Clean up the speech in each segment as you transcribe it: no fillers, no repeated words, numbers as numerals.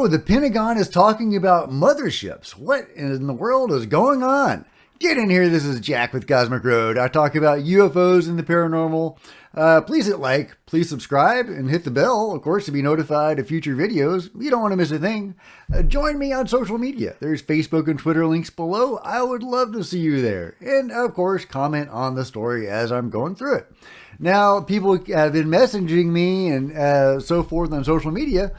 Oh, the Pentagon is talking about motherships. What in the world is going on? Get in here. This is Jack with Cosmic Road. I talk about UFOs and the paranormal. Please hit like, please subscribe, and hit the bell, of course, to be notified of future videos. You don't want to miss a thing. Join me on social media. There's Facebook and Twitter links below. I would love to see you there. And, of course, comment on the story as I'm going through it. Now, people have been messaging me and so forth on social media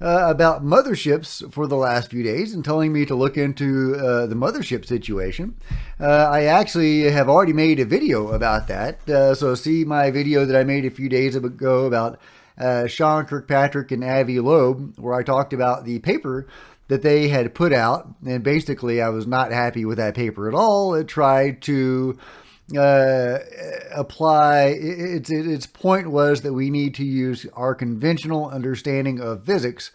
about motherships for the last few days and telling me to look into the mothership situation. I actually have already made a video about that. So see my video that I made a few days ago about Sean Kirkpatrick and Avi Loeb, where I talked about the paper that they had put out. And basically, I was not happy with that paper at all. It tried to apply, its point was that we need to use our conventional understanding of physics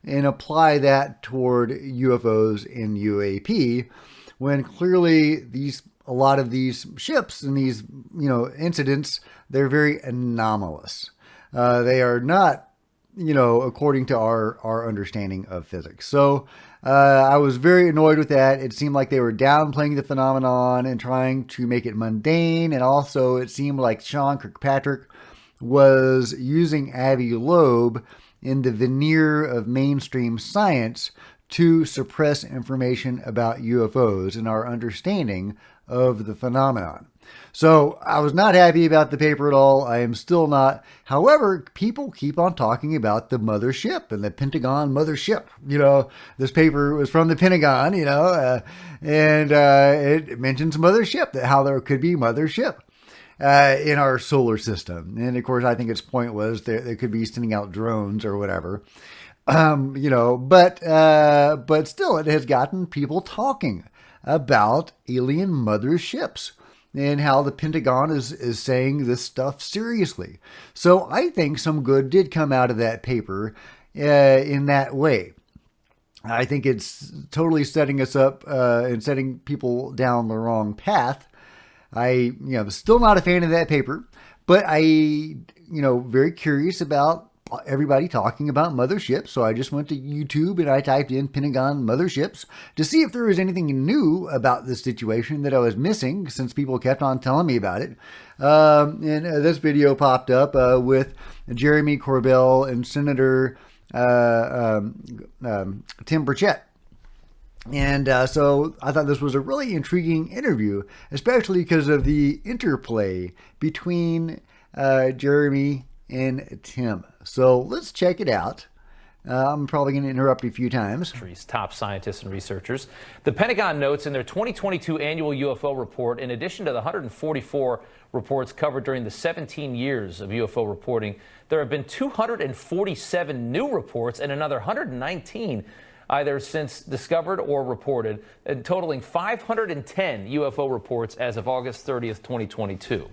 and apply that toward UFOs and U.A.P. when clearly a lot of these ships and these incidents, they're very anomalous. They are not according to our understanding of physics. So I was very annoyed with that. It seemed like they were downplaying the phenomenon and trying to make it mundane. And also it seemed like Sean Kirkpatrick was using Avi Loeb in the veneer of mainstream science to suppress information about UFOs and our understanding of the phenomenon. So I was not happy about the paper at all. I am still not. However, people keep on talking about the mothership and the Pentagon Mothership. This paper was from the Pentagon, and it mentions mothership, how there could be mothership in our solar system. And of course, I think its point was they could be sending out drones or whatever. But still, it has gotten people talking about alien motherships and how the Pentagon is saying this stuff seriously. So I think some good did come out of that paper in that way. I think it's totally setting us up and setting people down the wrong path. I'm still not a fan of that paper, but very curious about everybody talking about motherships. So I just went to YouTube and I typed in Pentagon motherships to see if there was anything new about this situation that I was missing, since people kept on telling me about it. And this video popped up with Jeremy Corbell and Senator Tim Burchett. And so I thought this was a really intriguing interview, especially because of the interplay between Jeremy and Tim. So let's check it out. I'm probably going to interrupt a few times. Top scientists and researchers. The Pentagon notes in their 2022 annual UFO report, in addition to the 144 reports covered during the 17 years of UFO reporting, there have been 247 new reports and another 119 either since discovered or reported, totaling 510 UFO reports as of August 30th, 2022.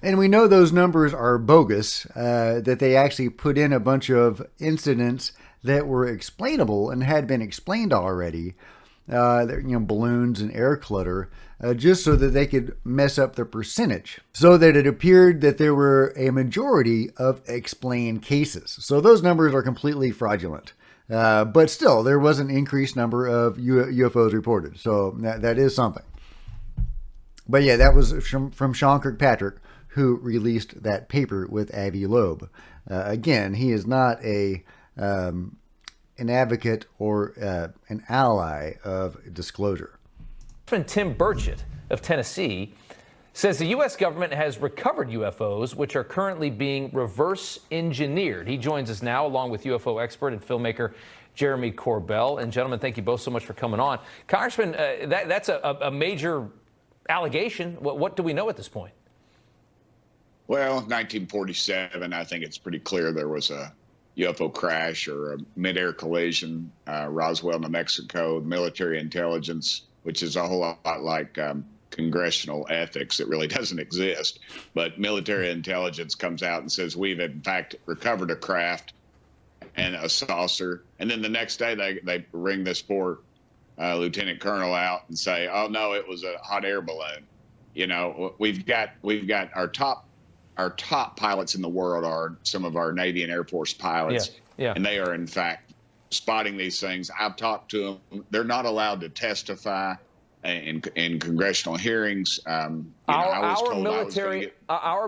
And we know those numbers are bogus, that they actually put in a bunch of incidents that were explainable and had been explained already, balloons and air clutter, just so that they could mess up the percentage, so that it appeared that there were a majority of explained cases. So those numbers are completely fraudulent. But still, there was an increased number of UFOs reported. So that is something. But yeah, that was from Sean Kirkpatrick, who released that paper with Avi Loeb. Again, he is not an advocate or an ally of disclosure. Tim Burchett of Tennessee says the U.S. government has recovered UFOs, which are currently being reverse engineered. He joins us now, along with UFO expert and filmmaker Jeremy Corbell. And gentlemen, thank you both so much for coming on. Congressman, that's a major allegation. What do we know at this point? Well, 1947, I think it's pretty clear there was a UFO crash or a mid-air collision, Roswell, New Mexico. Military intelligence, which is a whole lot like congressional ethics. It really doesn't exist. But military intelligence comes out and says, we've in fact recovered a craft and a saucer. And then the next day they ring this poor lieutenant colonel out and say, oh no, it was a hot air balloon. We've got our top pilots in the world are some of our Navy and Air Force pilots. Yeah. And they are in fact spotting these things. I've talked to them. They're not allowed to testify in congressional hearings. Our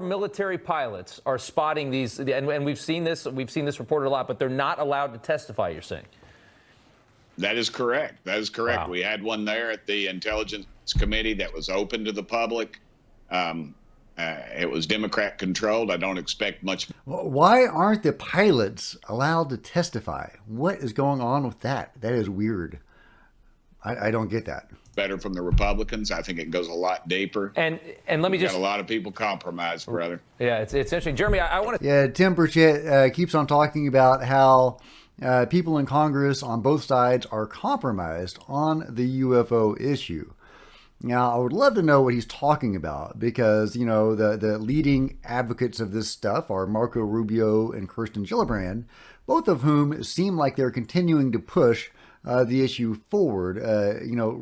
military pilots are spotting these, and we've seen this reported a lot, but they're not allowed to testify, you're saying? That is correct. That is correct. Wow. We had one there at the Intelligence Committee that was open to the public. It was Democrat controlled. I don't expect much. Why aren't the pilots allowed to testify? What is going on with that? That is weird. I don't get that. Better from the Republicans. I think it goes a lot deeper. And let me just got a lot of people compromised, brother. Yeah, it's interesting, Jeremy. I want to. Yeah, Tim Burchett keeps on talking about how people in Congress on both sides are compromised on the UFO issue. Now, I would love to know what he's talking about because, you know, the leading advocates of this stuff are Marco Rubio and Kirsten Gillibrand, both of whom seem like they're continuing to push the issue forward.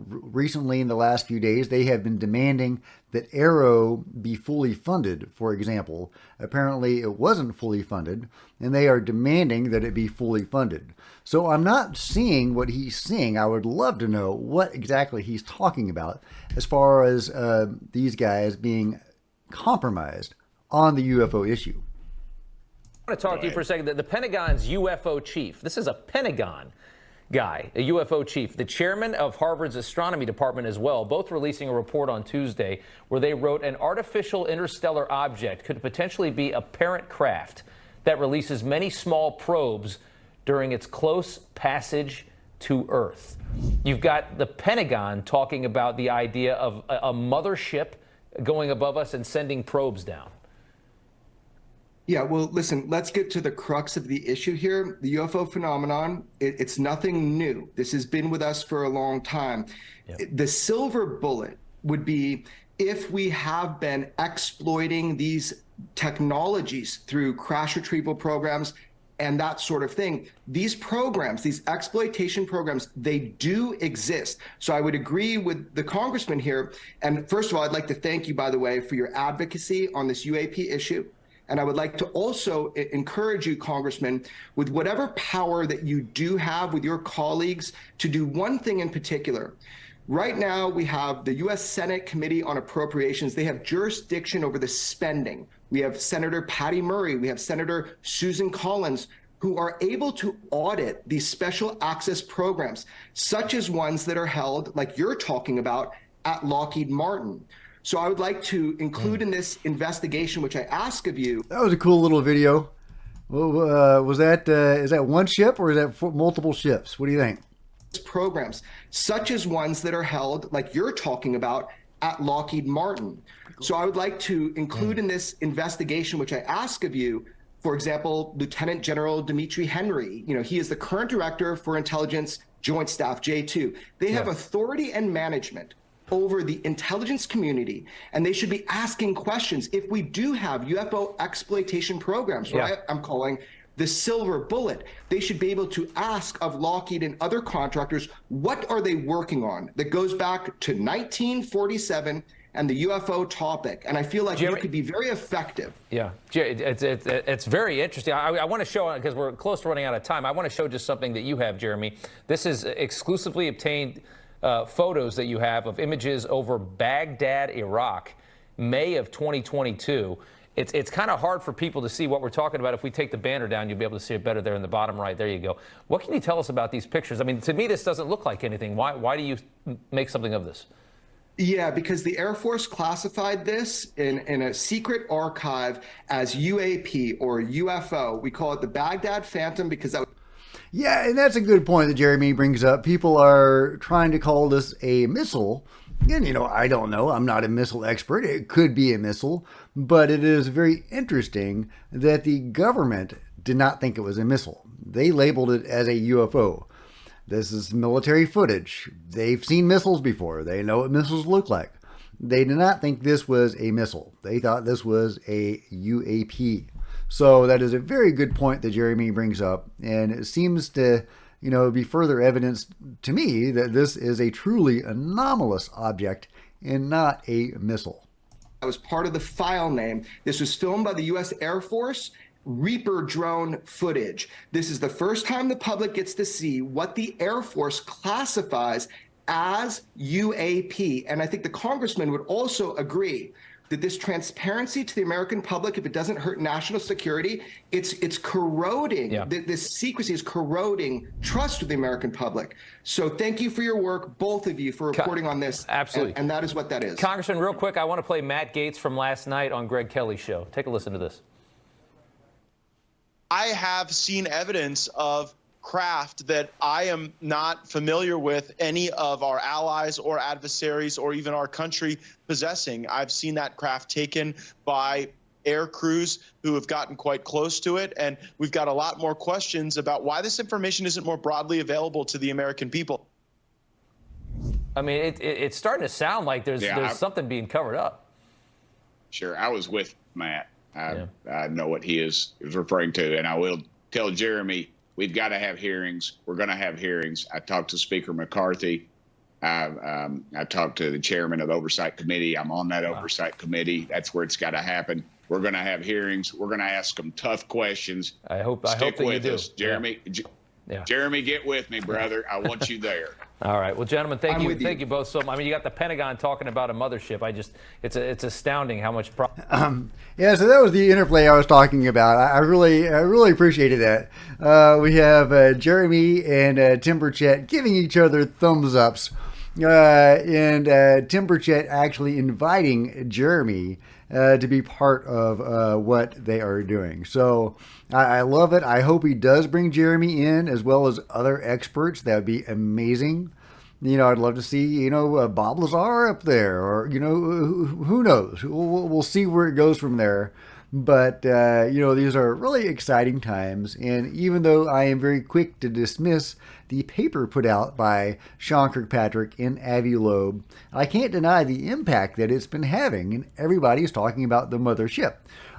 Recently in the last few days, they have been demanding that Arrow be fully funded, for example. Apparently it wasn't fully funded, and they are demanding that it be fully funded. So I'm not seeing what he's seeing. I would love to know what exactly he's talking about as far as these guys being compromised on the UFO issue. I want to talk to you for a second. The Pentagon's UFO chief, this is a Pentagon guy, a UFO chief, the chairman of Harvard's astronomy department as well, both releasing a report on Tuesday where they wrote an artificial interstellar object could potentially be a parent craft that releases many small probes during its close passage to Earth. You've got the Pentagon talking about the idea of a mothership going above us and sending probes down. Yeah, well, listen, let's get to the crux of the issue here. The UFO phenomenon, it's nothing new. This has been with us for a long time. Yep. The silver bullet would be if we have been exploiting these technologies through crash retrieval programs and that sort of thing. These programs, these exploitation programs, they do exist. So I would agree with the congressman here. And first of all, I'd like to thank you, by the way, for your advocacy on this U.A.P. issue. And I would like to also encourage you, Congressman, with whatever power that you do have with your colleagues to do one thing in particular. Right now, we have the U.S. Senate Committee on Appropriations. They have jurisdiction over the spending. We have Senator Patty Murray. We have Senator Susan Collins, who are able to audit these special access programs, such as ones that are held, like you're talking about, at Lockheed Martin. So I would like to include in this investigation, which I ask of you. That was a cool little video. Well, is that one ship or is that multiple ships? What do you think? Programs, such as ones that are held, like you're talking about, at Lockheed Martin. So I would like to include in this investigation, which I ask of you, for example, Lieutenant General Dimitri Henry. You know, he is the current director for Intelligence Joint Staff J2. They have authority and management over the intelligence community, and they should be asking questions. If we do have UFO exploitation programs, right, I'm calling the silver bullet, they should be able to ask of Lockheed and other contractors, what are they working on that goes back to 1947 and the UFO topic. And I feel like you could be very effective. Yeah, it's very interesting. I want to show, because we're close to running out of time, I want to show just something that you have, Jeremy. This is exclusively obtained photos that you have of images over Baghdad, Iraq, May of 2022. It's kind of hard for people to see what we're talking about. If we take the banner down, you'll be able to see it better there in the bottom right. There you go. What can you tell us about these pictures? I mean, to me, this doesn't look like anything. Why do you make something of this? Yeah, because the Air Force classified this in a secret archive as U.A.P. or UFO. We call it the Baghdad Phantom because that was... Yeah, and that's a good point that Jeremy brings up. People are trying to call this a missile. And, you know, I don't know. I'm not a missile expert. It could be a missile. But it is very interesting that the government did not think it was a missile. They labeled it as a UFO. This is military footage. They've seen missiles before. They know what missiles look like. They did not think this was a missile. They thought this was a UAP. So that is a very good point that Jeremy brings up. And it seems to, you know, be further evidence to me that this is a truly anomalous object and not a missile. That was part of the file name. This was filmed by the U.S. Air Force. Reaper drone footage. This is the first time the public gets to see what the Air Force classifies as UAP. And I think the congressman would also agree that this transparency to the American public, if it doesn't hurt national security, it's corroding. Yeah. This secrecy is corroding trust with the American public. So thank you for your work, both of you, for reporting on this. Absolutely. And that is what that is. Congressman, real quick, I want to play Matt Gaetz from last night on Greg Kelly's show. Take a listen to this. I have seen evidence of craft that I am not familiar with any of our allies or adversaries or even our country possessing. I've seen that craft taken by air crews who have gotten quite close to it, and we've got a lot more questions about why this information isn't more broadly available to the American people. I mean, it's starting to sound like there's something being covered up. Sure, I was with Matt. I know what he is referring to, and I will tell Jeremy, we've got to have hearings. We're going to have hearings. I talked to Speaker McCarthy. I talked to the chairman of the Oversight Committee. I'm on that Oversight Committee. That's where it's got to happen. We're going to have hearings. We're going to ask them tough questions. I hope that you do. Jeremy. Yeah. Jeremy, get with me, brother. I want you there. All right. Well, gentlemen, thank you both so much. I mean, you got the Pentagon talking about a mothership. It's astounding how much. Yeah, so that was the interplay I was talking about. I really appreciated that. We have Jeremy and Tim Burchett giving each other thumbs ups, and Tim Burchett actually inviting Jeremy to be part of what they are doing. So I love it. I hope he does bring Jeremy in as well as other experts. That would be amazing. You know, I'd love to see, Bob Lazar up there, or, who knows? We'll see where it goes from there. But, these are really exciting times. And even though I am very quick to dismiss the paper put out by Sean Kirkpatrick and Avi Loeb, I can't deny the impact that it's been having. And everybody's talking about the mothership.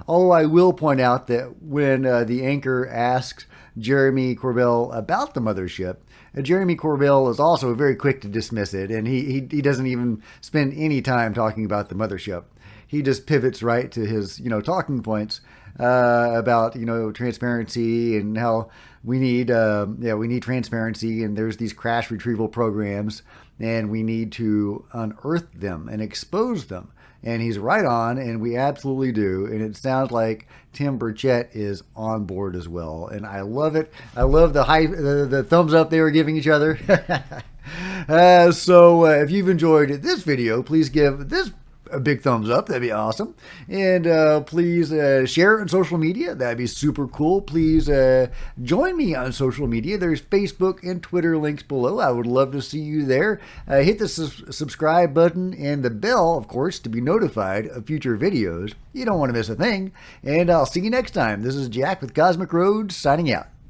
Although I will point out that when the anchor asks Jeremy Corbell about the mothership, Jeremy Corbell is also very quick to dismiss it. And he doesn't even spend any time talking about the mothership. He just pivots right to his, talking points about, transparency and how we need transparency, and there's these crash retrieval programs, and we need to unearth them and expose them. And he's right on, and we absolutely do. And it sounds like Tim Burchett is on board as well, and I love it. I love the thumbs up they were giving each other. So if you've enjoyed this video, please give this a big thumbs up. That'd be awesome. And please share it on social media. That'd be super cool. Please join me on social media. There's Facebook and Twitter links below. I would love to see you there. Hit the subscribe button and the bell, of course, to be notified of future videos. You don't want to miss a thing. And I'll see you next time. This is Jack with Cosmic Roads signing out.